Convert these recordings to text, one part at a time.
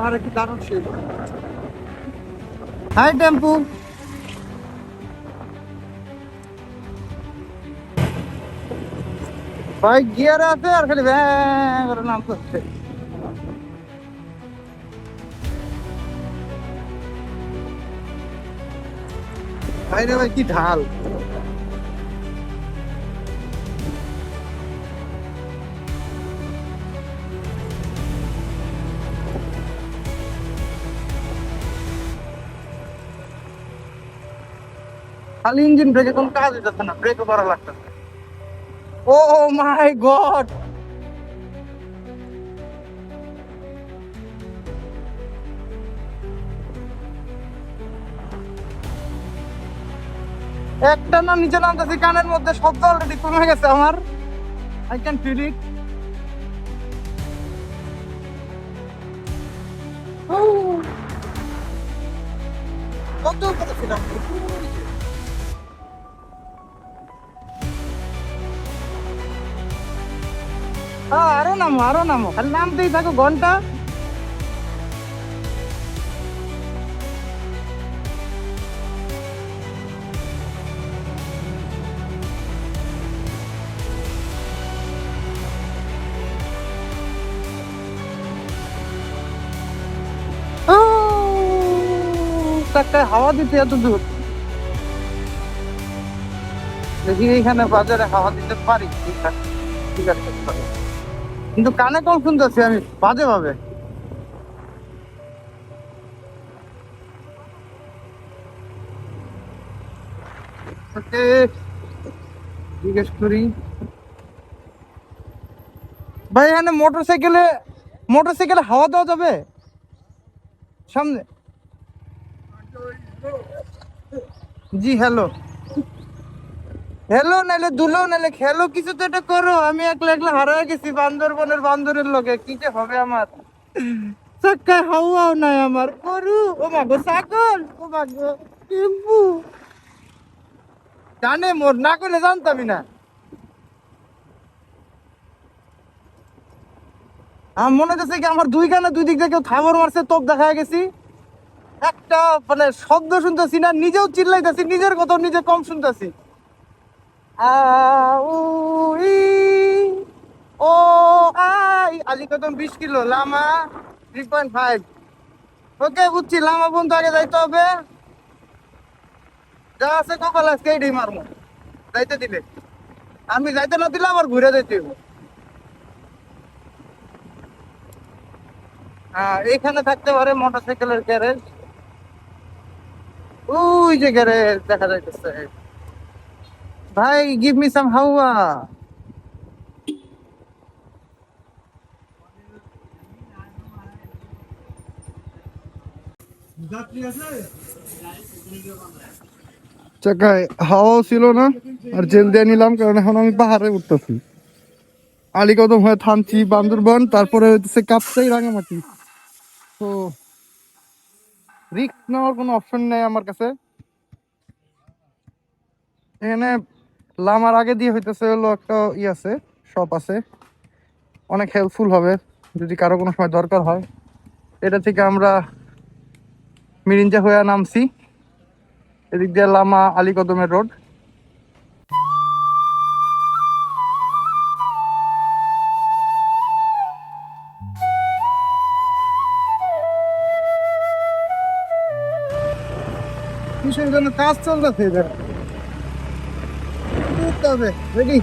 আর কি দারুণ ছিল। হাই টেম্পু, ভাই গিয়ারে আছে আর খালি ভ্যাঁ করে নাম করছে। ভাই রে ভাই কি ঢাল। খালি ইঞ্জিন ব্রেকে কোনো কাজ হইতেছে না, ব্রেকও করা লাগতেছে। ও মাই গড, একটা না নিচে নামতেছি, কানের মধ্যে শব্দ অলরেডি কমে গেছে আমার। I can feel it. কত উপরে ছিলাম। আরো নামো, আরো নামো, খালি নামতেই থাকো ঘন্টা। চাক্কায় হাওয়া দিতে এত দূর, দেখি এইখানে বাজারে হাওয়া দিতে পারি। ঠিক আছে, ঠিক আছে, কিন্তু কানে কম শুনতেছি আমি বাজে ভাবে। ওকে, জিজ্ঞেস করি ভাই এখানে মোটরসাইকেলে হাওয়া দেওয়া যাবে সামনে? জি হ্যালো, হ্যালো নাইলে দুলো নাইলে খেলো, কিছু তো এটা করো। আমি একলা একলা হারিয়ে গেছি বান্দরবনের বান্দরের লগে, কি যে হবে আমার। চাক্কায় হাওয়াও নাই আমার, গরু ও মাগো, ছাগল ও মাগো, টেম্পু জানে মোর না করলে জানতামই না। আমার মনে হচ্ছে কি আমার দুই কানে দুই দিক থেকে কেউ থাবর মারছে, তোপ দেখা গেছি। একটা মানে শব্দ শুনতেছি না, নিজেও চিল্লাইতেছি, নিজের কথা নিজে কম শুনতেছি। আ উ ই ও আই, আলি কদম 20 কিলো, লামা 3.5। ওকে বুঝছি, লামা বন্ধু আগে যাইতে হবে। যা আছে কপাল আজকে এইটাই মারমু যাইতে দিলে। আমি যাইতে না দিলে আবার ঘুরে যাইতে হইব। হ্যাঁ, এইখানে থাকতে পারে মোটরসাইকেলের গ্যারেজ। ওই যে গ্যারেজ দেখা যাইতেছে। ভাই গিভ মি সাম হাওয়া। চাকায় হাওয়াও ছিল না, আর জেল দিয়ে নিলাম কারণ এখন আমি পাহাড়ে উঠতেছি। আলীকদম হয়ে থামছি বান্দরবন, তারপরে হইতেছে কাপ্তাই রাঙামাটি। তো রিস্ক নেওয়ার কোনো অপশন নেই আমার কাছে। এখানে লামার আগে দিয়ে হইতেছে হলো একটা আছে, শপ আছে, অনেক হেল্পফুল হবে যদি কারো কোনো সময় দরকার হয়। এটা থেকে আমরা মিরিঞ্জা হয়ে নামছি, এদিক দিয়ে লামা আলীকদমের রোড। কিসের জন্য কাজ চলতেছে এদের, উঠতে হবে। রেডি?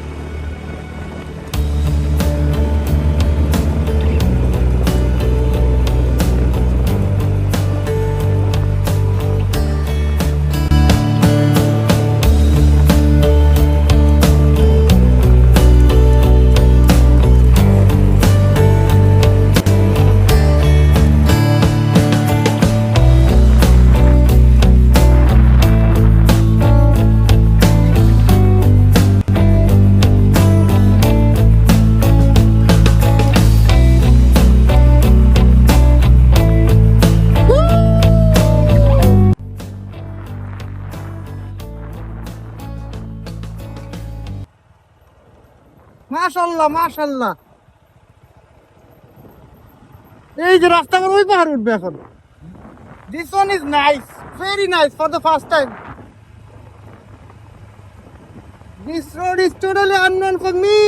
মাশাল্লাহ মাশাল্লাহ, এই যে রাস্তা করে ওই পাহাড় উঠবে এখন। This one is nice, very nice for the first time. This road is totally unknown for me,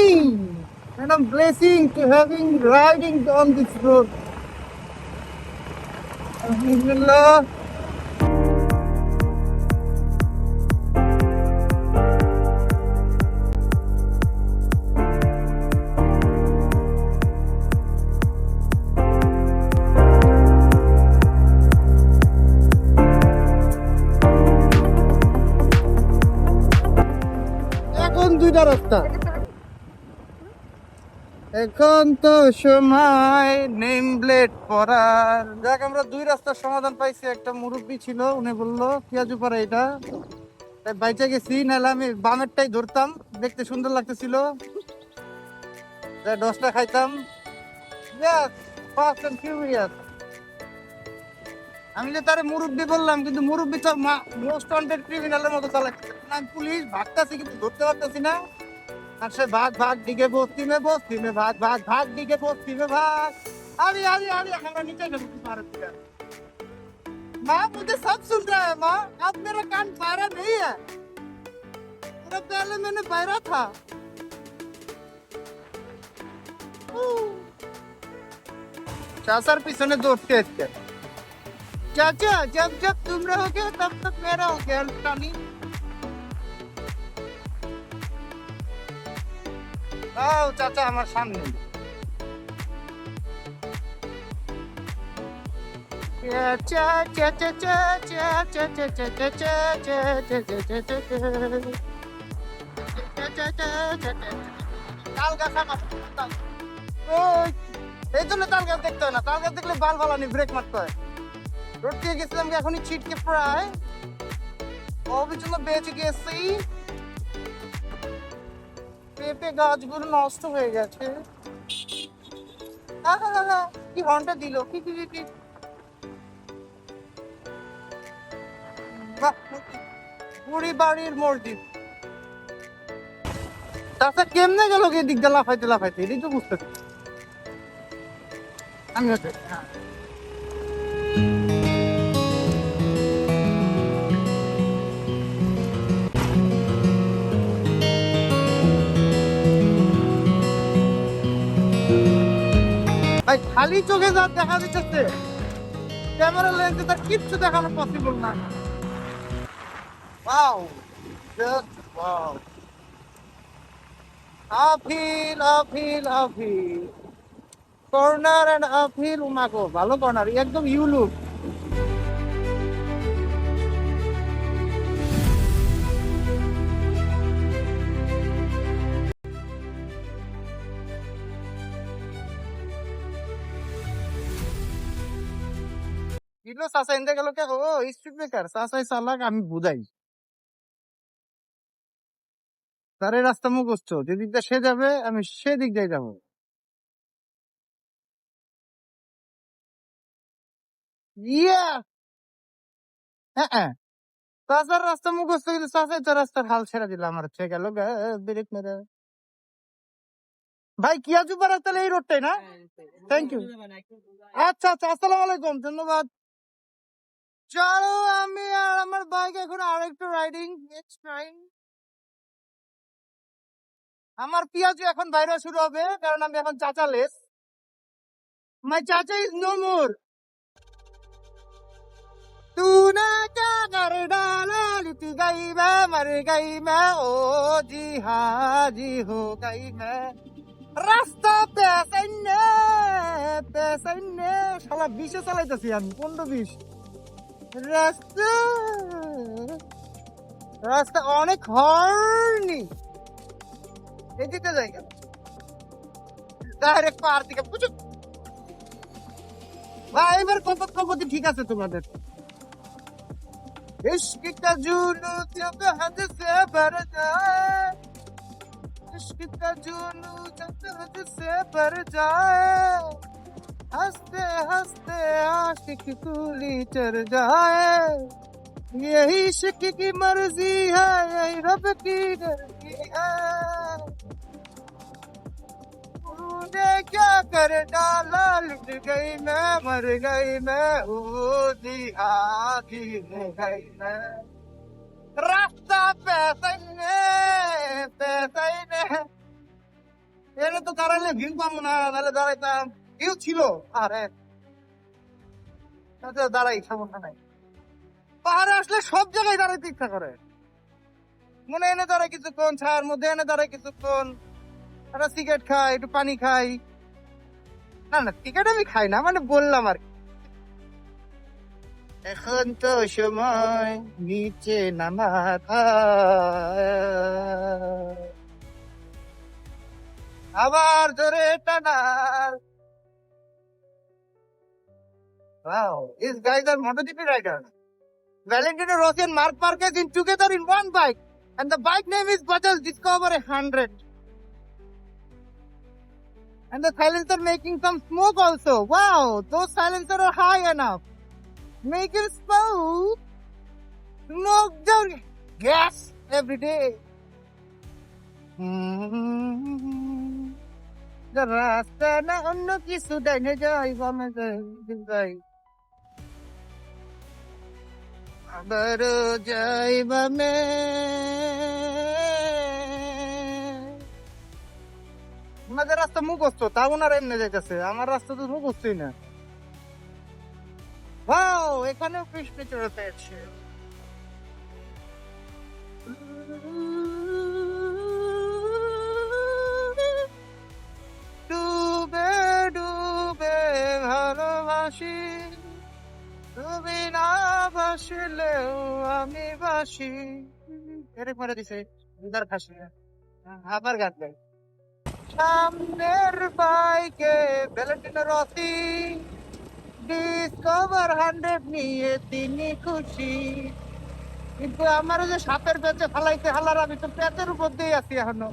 and I'm blessing to having riding on this road. Alhamdulillah. এখন দুইটা রাস্তা, এখন তো সময় নেম প্লেট পরার। দেখ আমরা দুই রাস্তার সমাধান পাইছি। একটা মুরব্বী ছিল, উনি বললো পিয়াজু পাড়া এটা, তাই বাইচে গেছি, নাহলে আমি বামেরটাই ধরতাম, দেখতে সুন্দর লাগতেছিল, তাই 10টা খাইতাম। Yes, fast and furious. আমি যে তারে মুরব্বী বললাম, কিন্তু মুরব্বী তো মোস্ট ওয়ান্টেড ক্রিমিনালের মতো চালাচ্ছে। আমি পুলিশ ভাগতাছি কিন্তু ধরতে পারতেছি না। আর সে ভাগ भाग डिगे बस्ती में भाग भाग डिगे बस्ती में भाग। अरे अरे अरे हमारा नीचे भारत का माँ, मुझे सब सुन रहा है माँ, अब मेरा कान पारा नहीं है, पूरा पहले मैंने पायरा था। चाचा पीछे दौड़ते थे, चाचा जब जब तुम रहोगे तब तक मेरा हो गया टानी। आओ चाचा हमारे सामने। তাল গাছ এই জন্য তাল গাছ দেখতে হয় না, তাল গাছ দেখলে বাল বালানি ব্রেক মারতে হয়। রোড দিয়ে গেছিলাম এখনই ছিটকে প্রায় অবিচল বেঁচে গেছি। পেঁপে গাছগুলো নষ্ট হয়ে গেছে। কি হর্নটা দিল, কি কি কি বুড়ি বাড়ির মসজিদ। তাছাড়া কেমনে গেল এদিক দিয়ে লাফাইতে লাফাইতে, এটাই তো বুঝতে পারছি আমি। ভাই খালি চোখে যা দেখা দিতেছে, ক্যামেরা লেন্সে তার কিচ্ছু দেখানো পসিবল না। Wow, just wow. Uphill uphill uphill, corner and uphill. উমাগো ভালো কর্নার, একদম ইউলুক। দিলো চাচা এনতে গেল কে, ও স্পিড ব্রেকার চাচাই চালাক, আমি বুঝাই তার এই রাস্তা মুখস্থ, যেদিক দিয়ে সে যাবে আমি সেদিক দিয়ে যাবো। ইয়া হ্যাঁ, চাচার রাস্তা মুখস্থ, কিন্তু চাচাই তো রাস্তার হাল ছেড়ে দিল আমার, হচ্ছে গেল ব্রেক মেরে। ভাই কিয়াজু পাড়া তাহলে এই রোডটাই না? Thank you. আচ্ছা আচ্ছা, আসসালামু আলাইকুম, ধন্যবাদ। চলো আমি আর আমার বাইক এখন আরেকটু রাইডিং নেক্সট টাইম। আমার পিয়াজু এখন বাইরে শুরু হবে, কারণ আমি এখন চাচা লেস। মাই চাচা ইজ নো মোর। तूने क्या कर डाला, लिट गई मैं, मर गई मैं, ओ जी हाँ जी हो गई मैं। রাস্তা পেছাইনে পেছাইনে, শালা 20-এ চালাইতেছি আমি, 15-20। রাস্তা রাস্তা অনেক হর্নি, এদিকে জায়গা ডাইরেক্ট পাহাড় থেকে বুঝো। ভাই এবার কপতি ঠিক আছে তোমাদের। इश्क का जुनू जब हद से भर जाए, इश्क का जुनू जब हद से भर जाए, हंसते हंसते आशिक कूली चढ़ जाए, यही इश्क की मर्जी है, यही रब की मर्जी है। ने क्या कर डाला, लुट गई मैं, मर गई मैं, ऊदी आखी में गई मैं। রাস্তা পেছাইনে পেছাইনে এনে তো দাঁড়াইলে ভিউ পাবো না, নাহলে দাঁড়াইতাম। ভিউ ছিল, আরে দাঁড়াই, সমস্যা নাই। পাহাড়ে আসলে সব জায়গায় দাঁড়াইতে ইচ্ছা করে, মনে এনে দাঁড়াই কিছুক্ষণ, ছায়ার মধ্যে এনে দাঁড়াই কিছুক্ষণ, একটা সিগারেট খাই, একটু পানি খাই। না না, সিগারেট আমি খাই না, মানে বললাম আর কি। এখন তো সময় নিচে নামার, আবার জোরে টানার। Wow, these guys are MotoGP riders. Valentino Rossi and Marc Marquez in together in one bike, and the bike name is Bajaj Discover 100. And the silencer making some smoke also. Wow, those silencers are high enough. Making smoke down gas every day. The rasta na onno kisu daine jai bame jai. আবার যাইবা মে, ওনাদের রাস্তা মুখস্থ, তা ওনারা এমনি যাইতেছে, আমার রাস্তা তো মুখস্থই না। ওয়াও, এখানেও কৃষ্ণ চড়ে পেয়েছে। ডুবে ডুবে ভালোবাসি, তুমি না বাসলেও আমি বাসি। এরকম করে দিছে দুধার খাসি, আবার গান গাই। সামনের বাইকে ভ্যালেন্টিনো রসি, ডিসকভার 100 নিয়ে তিনি খুশি। কিন্তু আমারও যে সাপের পেঁচে ফালাইতে হালার, আমি তো পেঁচের উপর দিয়ে আছি এখনো।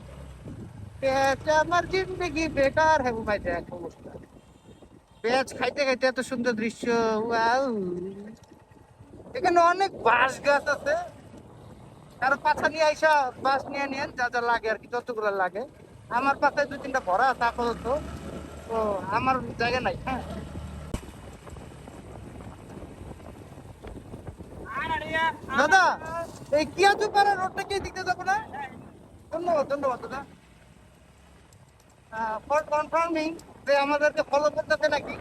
পেঁচ আমার জিন্দগি বেকার, হ্যাঁ ভাই, দেখ অবস্থা। পেঁচ খাইতে খাইতে এত সুন্দর দৃশ্য, ওয়াও। এখানে অনেক বাঁশ গাছ আছে, আর পাছা নিয়ে আইসা বাঁশ নিয়ে নিয়েন, যা যা লাগে আর কি, যতগুলো লাগে। আমার পাশে 2-3টা ভরা আছে আপাতত, তো আমার জায়গা নাই। হ্যাঁ, দাদা, এই কিয়াজুপাড়া রোডটা কি দিতে যাবো না? ধন্যবাদ ধন্যবাদ দাদা, ফর কনফার্মিং যে আমাদেরকে ফলো করতেছে নাকি।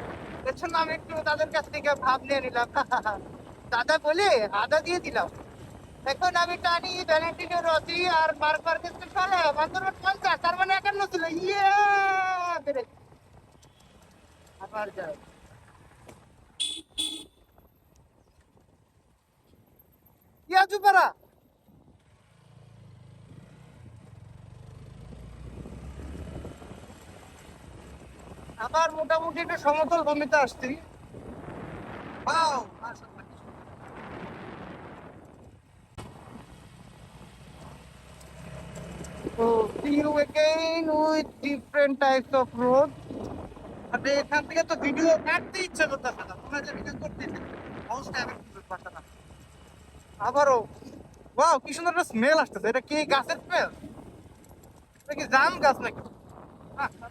এর জন্য আমি একটু তাদের কাছ থেকে ভাব নিয়ে নিলাম। দাদা বলে আদা দিয়ে দিলাম। এখন আমি টানি ভ্যালেন্টিনো রসি আর মার্ক মার্কেজকে ফেলে বান্দরবান 50, তার মানে 51 ছিল। ইয়ে বেড়ে আবার যাও। কিয়াজুপাড়া আবার মোটামুটি একটা সমতল ভূমিতে আসছি। Wow, so see you again with different types of road. আর এখান থেকে তো ভিডিও কাটতে ইচ্ছা করতেছে না, তোমরা যে ভিডিও করতেছে হাউসটা আমি পারতাম না। আবারও ওয়াও, কি সুন্দর একটা স্মেল আসতেছে। এটা কি গাছের স্মেল? এটা কি জাম গাছ নাকি? হ্যাঁ, না।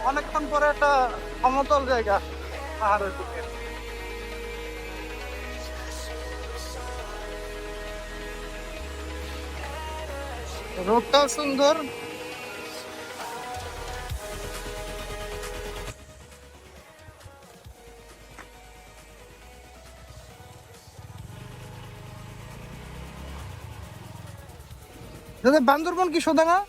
অনেকক্ষণ পরে একটা সমতল জায়গা পাহাড়ের দিকে। রোডটাও সুন্দর। বান্দরবন কি সোদাঙ্গা?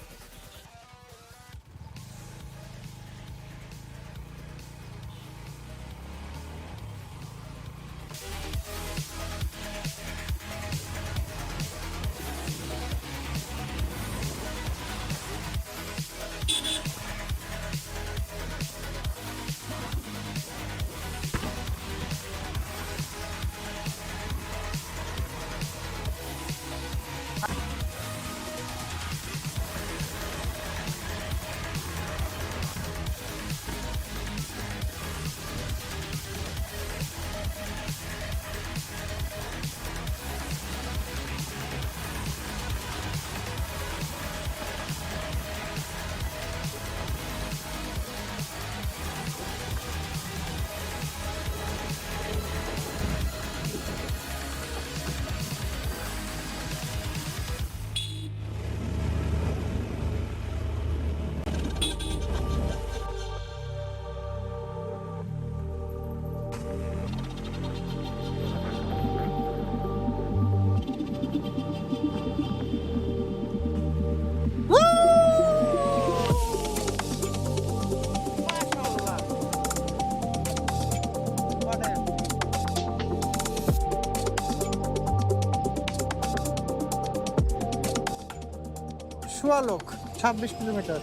সুয়ালোক 26 কিলোমিটার।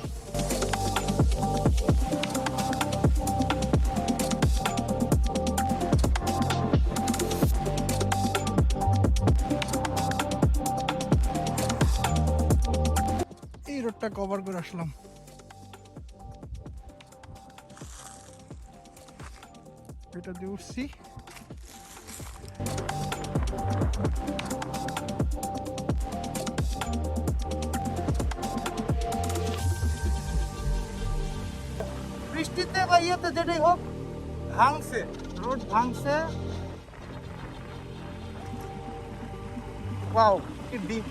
এই রোডটা কভার করে আসলাম। এটা দিয়ে উঠছি। বৃষ্টিতে বা ইয়েতে যেটাই হোক ভাঙছে, রোড ভাঙছে। ওয়াও কি ডিপ।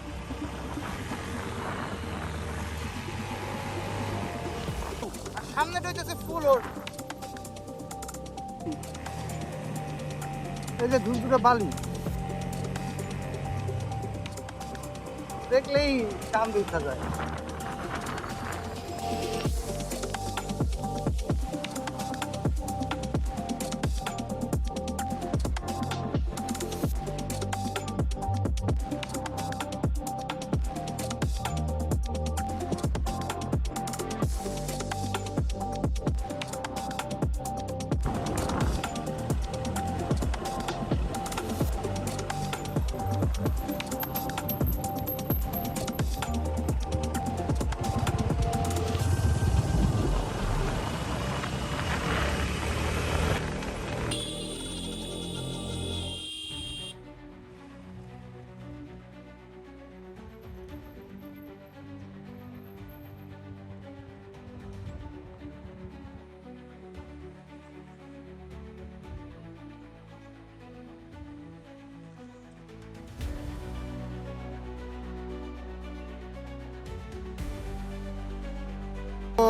আর সামনেটা হচ্ছে ফুল রোড। এই যে ধুলধুলে বালি দেখলেই টান উঠা যায়।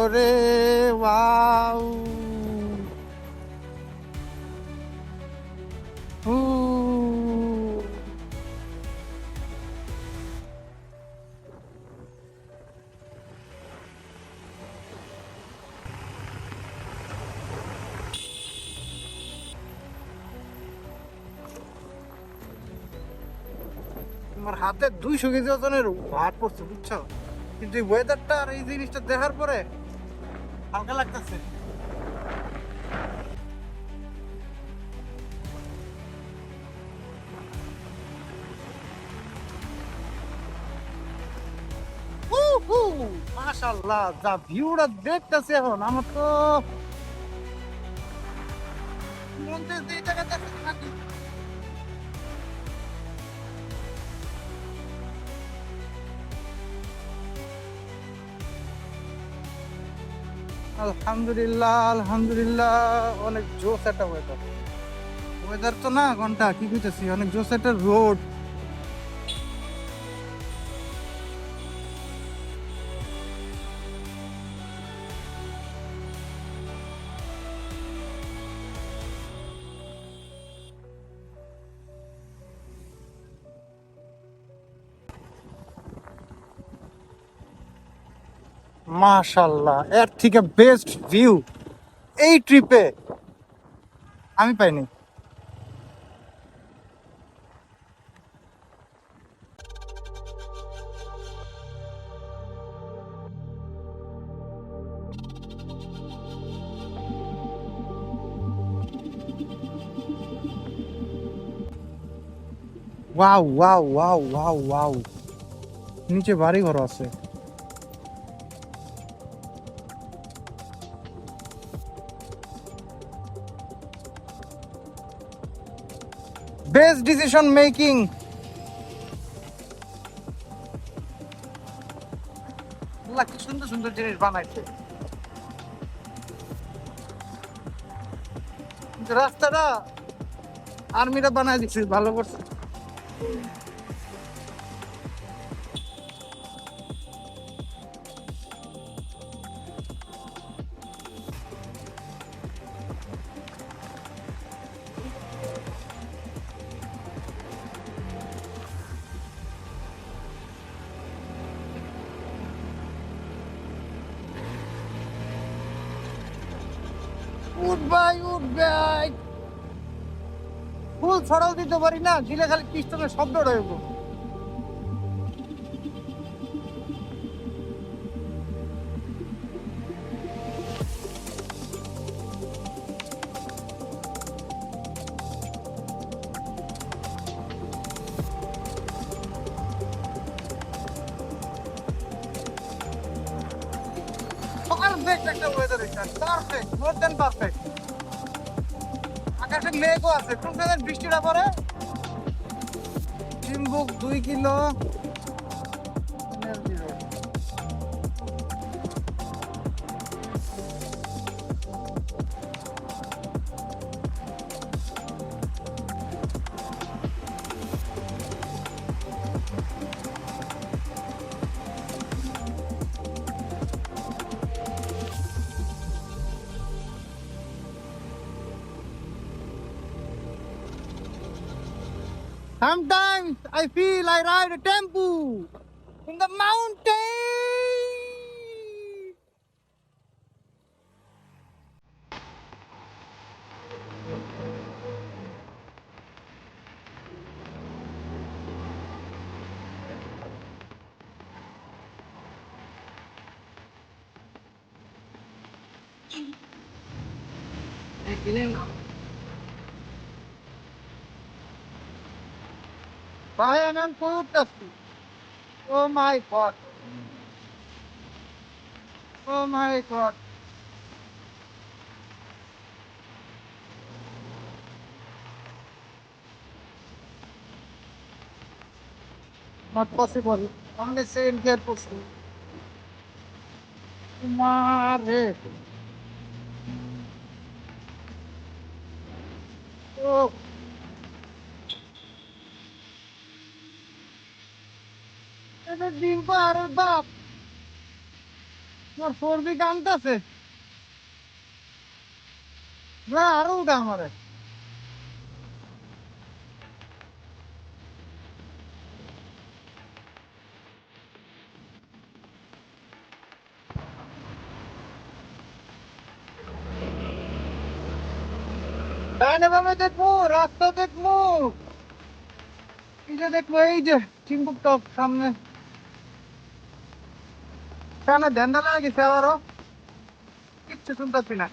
ওরে ওয়াও। আমার হাতে 200 কেজি ওজনের ভার পড়ছে বুঝছো, কিন্তু এই ওয়েদারটা আর এই জিনিসটা দেখার পরে হালকা লাগতেছে। মাশাআল্লাহ যা ভিউটা দেখতেছি এখন আমার তো মন চাইছে এই জায়গাতে থাকি। আলহামদুলিল্লাহ আলহামদুলিল্লাহ, অনেক জোস একটা ওয়েদার। ওয়েদার তো না ঘন্টা কি কইতেছি, অনেক জোস একটা রোড। মাশাআল্লাহ, এর থেকে বেস্ট ভিউ এই ট্রিপে আমি পাইনি। Wow wow wow wow wow, নিচে বাড়ি ঘর আছে। Best decision making. আল্লাহ কি সুন্দর সুন্দর জিনিস বানাইছে, কিন্তু রাস্তাটা আর্মিরা বানাই দিচ্ছে, ভালো করছে। উঠ ভাই উঠ ভাই, ফুল ছড়াও দিতে পারি না, দিলে খালি পিস্টনের শব্দ রইব। পারফেক্ট একটা ওয়েদার এটা, পারফেক্ট, মোর দেন পারফেক্ট। আকাশে মেঘও আছে, কোন সময় বৃষ্টিটা পড়ে। Chimbuk 2 kilo energy road. Sometimes I feel I ride a tempo in the mountain. Bayanan করতেছি। Oh my God. Oh my God. Not possible. Only same here possible. Mare. Oh. এটা ডিম্পা আরে বাপ। আমার সর্দি কামতাছে। না আরো উঠা আমারে। ডাইনে বামে দেখবো, রাস্তা দেখবো। এই যে দেখবো, এই যে চিম্বুক টপ সামনে। কানে ধ্যানটা লাগে গেছে আবারও। কিচ্ছু শুনতেছি না।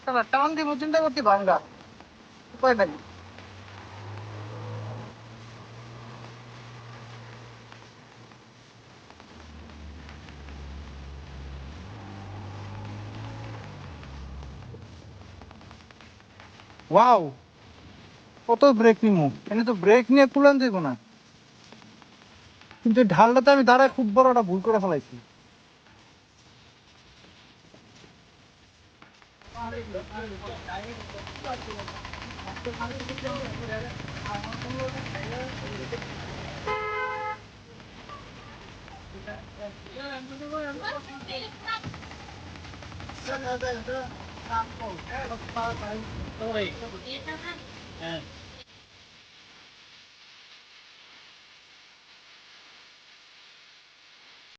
শালা টান দিব চিন্তা করতে ভাঙ্গা। উপায় নাই। ওয়াও, কত ব্রেক নিমু, এনে তো ব্রেক নিয়ে কুলান যাইব না। কিন্তু এই ঢালটাতে আমি দাঁড়ায় খুব বড় একটা ভুল করে ফেলাইছি।